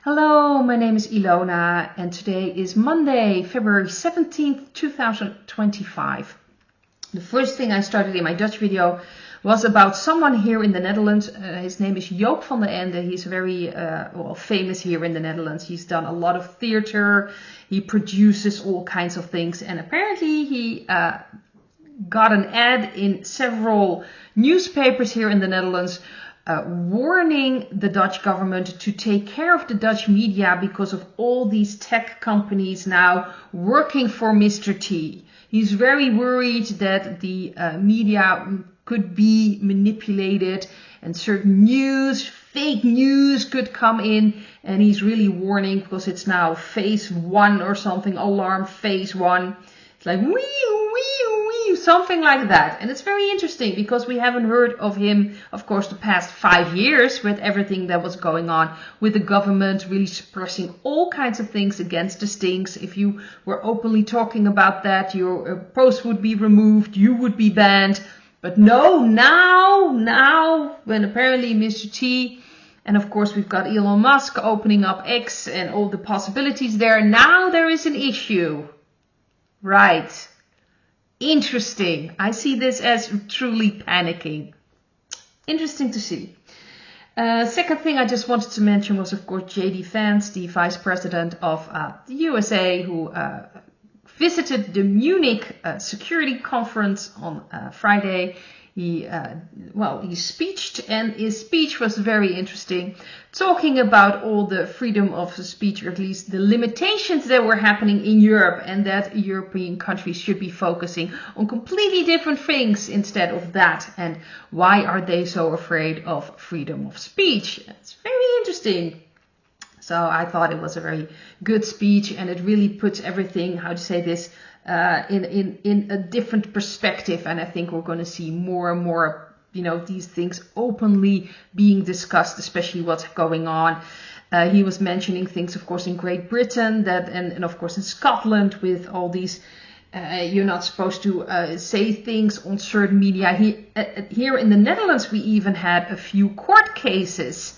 Hello, my name is Ilona and today is Monday, February 17th, 2025. The first thing I started in my Dutch video was about someone here in the Netherlands. His name is Joop van den Ende. He's very famous here in the Netherlands. He's done a lot of theater. He produces all kinds of things, and apparently he got an ad in several newspapers here in the Netherlands warning the Dutch government to take care of the Dutch media because of all these tech companies now working for Mr. T. He's very worried that the media could be manipulated and certain news, fake news could come in, and he's really warning because it's now phase 1 or something, alarm phase 1. It's like something like that. And it's very interesting because we haven't heard of him, of course, the past 5 years with everything that was going on with the government really suppressing all kinds of things against the stings. If you were openly talking about that, your post would be removed, you would be banned. But no, now, when apparently Mr. T, and of course we've got Elon Musk opening up X and all the possibilities there, now there is an issue. Right. Interesting. I see this as truly panicking. Interesting to see. Second thing I just wanted to mention was, of course, J.D. Vance, the Vice President of the USA, who visited the Munich Security Conference on Friday. He speeched, and his speech was very interesting, talking about all the freedom of speech, or at least the limitations that were happening in Europe, and that European countries should be focusing on completely different things instead of that. And why are they so afraid of freedom of speech? It's very interesting. So I thought it was a very good speech, and it really puts everything, how to say this, in a different perspective. And I think we're going to see more and more, these things openly being discussed, especially what's going on. He was mentioning things, of course, in Great Britain and of course in Scotland with all these, you're not supposed to say things on certain media. Here in the Netherlands, we even had a few court cases.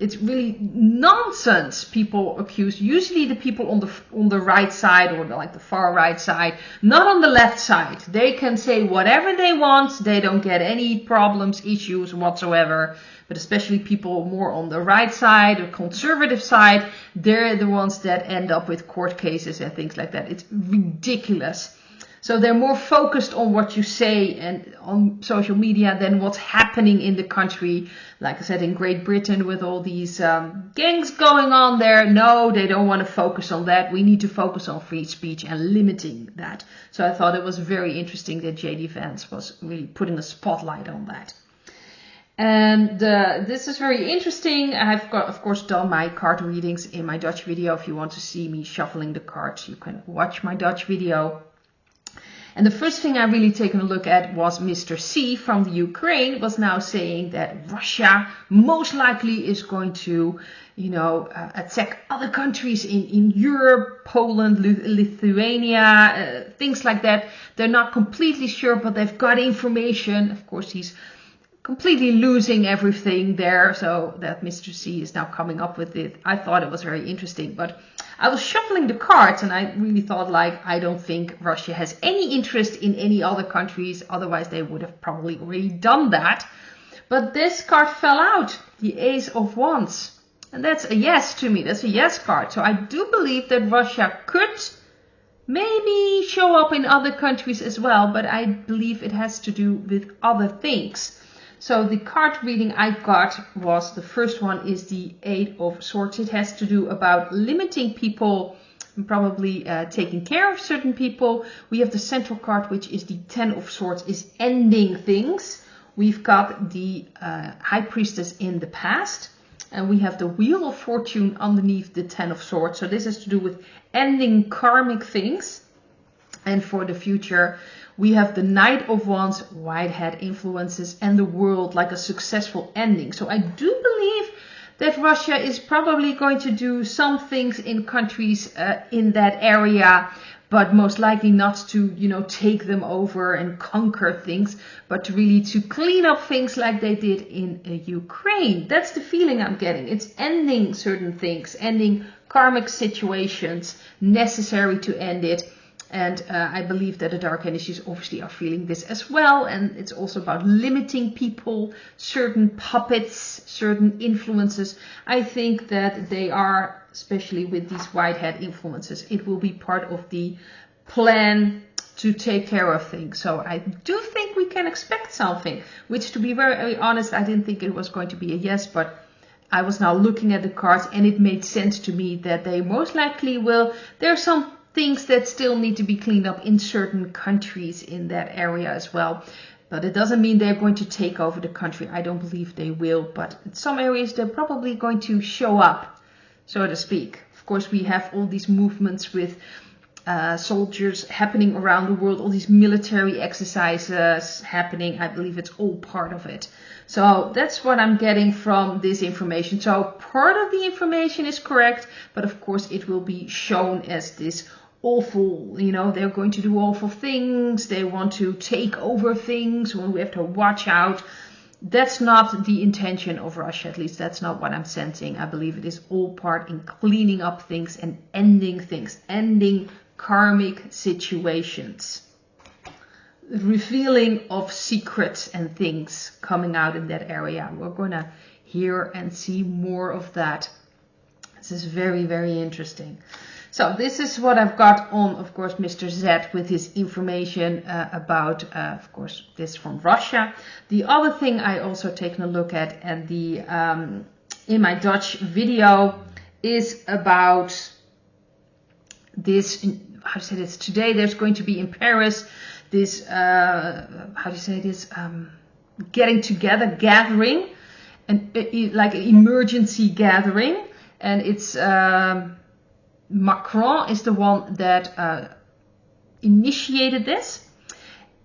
It's really nonsense. People accuse, usually the people on the right side, or the far right side, not on the left side. They can say whatever they want. They don't get any problems, issues whatsoever. But especially people more on the right side or conservative side, they're the ones that end up with court cases and things like that. It's ridiculous. So they're more focused on what you say and on social media than what's happening in the country. Like I said, in Great Britain with all these gangs going on there. No, they don't want to focus on that. We need to focus on free speech and limiting that. So I thought it was very interesting that J.D. Vance was really putting a spotlight on that. And this is very interesting. I've got, of course, done my card readings in my Dutch video. If you want to see me shuffling the cards, you can watch my Dutch video. And the first thing I really taken a look at was Mr. C from the Ukraine was now saying that Russia most likely is going to, attack other countries in Europe, Poland, Lithuania, things like that. They're not completely sure, but they've got information. Of course, he's completely losing everything there, so that Mr. C is now coming up with it. I thought it was very interesting, but I was shuffling the cards and I really thought, I don't think Russia has any interest in any other countries, otherwise they would have probably already done that. But this card fell out, the Ace of Wands, and that's a yes to me. That's a yes card. So I do believe that Russia could maybe show up in other countries as well, but I believe it has to do with other things. So the card reading I got was, the first one is the Eight of Swords. It has to do about limiting people and probably taking care of certain people. We have the central card, which is the Ten of Swords, is ending things. We've got the High Priestess in the past. And we have the Wheel of Fortune underneath the Ten of Swords. So this has to do with ending karmic things. And for the future, we have the Knight of Wands, Whitehead influences, and the world, like a successful ending. So I do believe that Russia is probably going to do some things in countries in that area, but most likely not to, take them over and conquer things, but really to clean up things like they did in Ukraine. That's the feeling I'm getting. It's ending certain things, ending karmic situations necessary to end it. And I believe that the dark energies obviously are feeling this as well. And it's also about limiting people, certain puppets, certain influences. I think that they are, especially with these whitehead influences, it will be part of the plan to take care of things. So I do think we can expect something, which, to be very, very honest, I didn't think it was going to be a yes, but I was now looking at the cards and it made sense to me that they most likely will. There are some things that still need to be cleaned up in certain countries in that area as well. But it doesn't mean they're going to take over the country. I don't believe they will. But in some areas, they're probably going to show up, so to speak. Of course, we have all these movements with soldiers happening around the world, all these military exercises happening. I believe it's all part of it. So that's what I'm getting from this information. So part of the information is correct, but of course it will be shown as this awful, they're going to do awful things. They want to take over things. Well, we have to watch out. That's not the intention of Russia, at least that's not what I'm sensing. I believe it is all part in cleaning up things and ending things, ending karmic situations. Revealing of secrets and things coming out in that area. We're going to hear and see more of that. This is very, very interesting. So this is what I've got on, of course, Mr. Z with his information about, of course, this from Russia. The other thing I also taken a look at and the in my Dutch video is about this, how to say this, today there's going to be in Paris this, how do you say this, getting together, gathering, and like an emergency gathering. And it's Macron is the one that initiated this.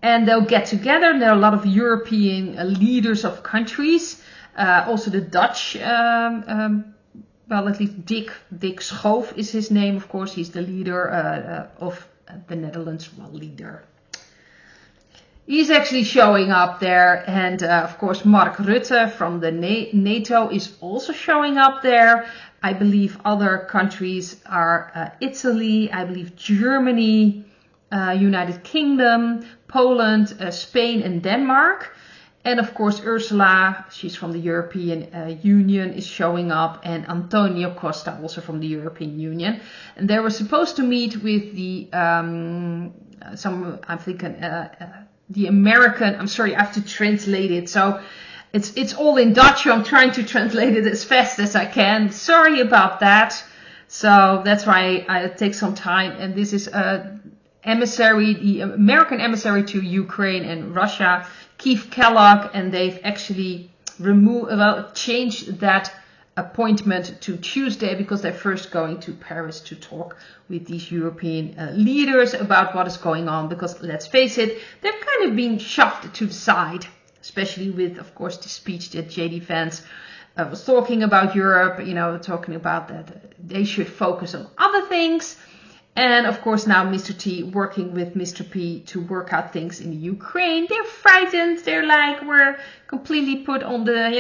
And they'll get together. There are a lot of European leaders of countries. Also the Dutch, well, at least Dick Schoof is his name, of course. He's the leader of the Netherlands, well, leader. He's actually showing up there, and of course Mark Rutte from the NATO is also showing up there. I believe other countries are Italy, I believe Germany, United Kingdom, Poland, Spain and Denmark. And of course Ursula, she's from the European Union, is showing up, and Antonio Costa, also from the European Union. And they were supposed to meet with the, I'm thinking, the American, I'm sorry, I have to translate it. So it's all in Dutch. So I'm trying to translate it as fast as I can. Sorry about that. So that's why I take some time. And this is emissary, the American emissary to Ukraine and Russia, Keith Kellogg, and they've actually changed that appointment to Tuesday because they're first going to Paris to talk with these European leaders about what is going on, because let's face it, they've kind of been shoved to the side, especially with, of course, the speech that J.D. Vance was talking about Europe, talking about that they should focus on other things. And of course now Mr. T working with Mr. P to work out things in Ukraine. They're frightened. They're like, we're completely put on the,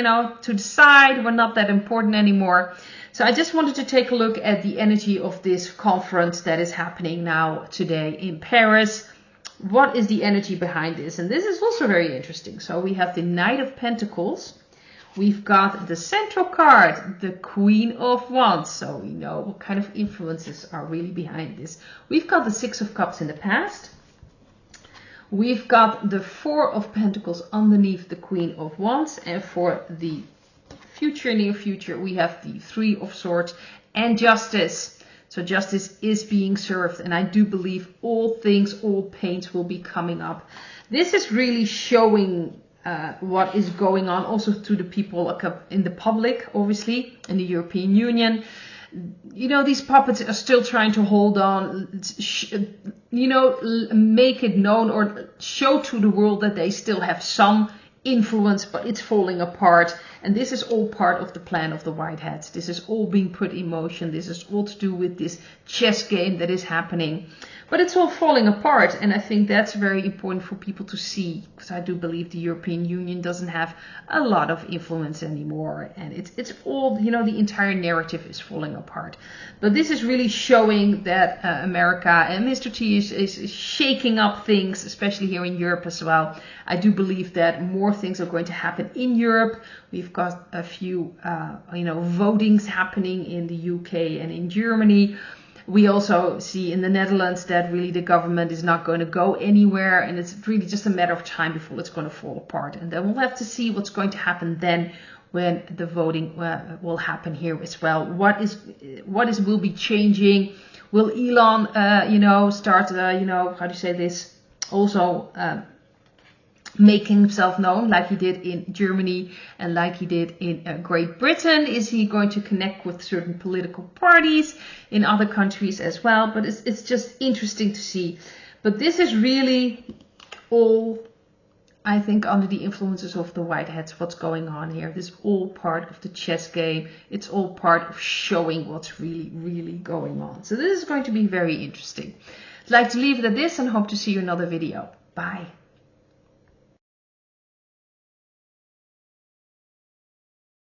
to the side. We're not that important anymore. So I just wanted to take a look at the energy of this conference that is happening now today in Paris. What is the energy behind this? And this is also very interesting. So we have the Knight of Pentacles. We've got the central card, the Queen of Wands. So we know what kind of influences are really behind this. We've got the Six of Cups in the past. We've got the Four of Pentacles underneath the Queen of Wands. And for the future, near future, we have the Three of Swords and Justice. So justice is being served. And I do believe all things, all pains will be coming up. This is really showing what is going on also to the people in the public, obviously, in the European Union. These puppets are still trying to hold on, make it known or show to the world that they still have some influence, but it's falling apart. And this is all part of the plan of the White Hats. This is all being put in motion. This is all to do with this chess game that is happening. But it's all falling apart, and I think that's very important for people to see, because I do believe the European Union doesn't have a lot of influence anymore, and it's all, you know, the entire narrative is falling apart. But this is really showing that America and Mr. T is shaking up things, especially here in Europe as well. I do believe that more things are going to happen in Europe. We've got a few, votings happening in the UK and in Germany. We also see in the Netherlands that really the government is not going to go anywhere, and it's really just a matter of time before it's going to fall apart. And then we'll have to see what's going to happen then when the voting will happen here as well. What will be changing? Will Elon, start, how do you say this? Also making himself known like he did in Germany and like he did in Great Britain? Is he going to connect with certain political parties in other countries as well? But it's just interesting to see. But this is really all, I think, under the influences of the White Hats, what's going on here. This is all part of the chess game. It's all part of showing what's really, really going on. So this is going to be very interesting. I'd like to leave it at this and hope to see you in another video. Bye.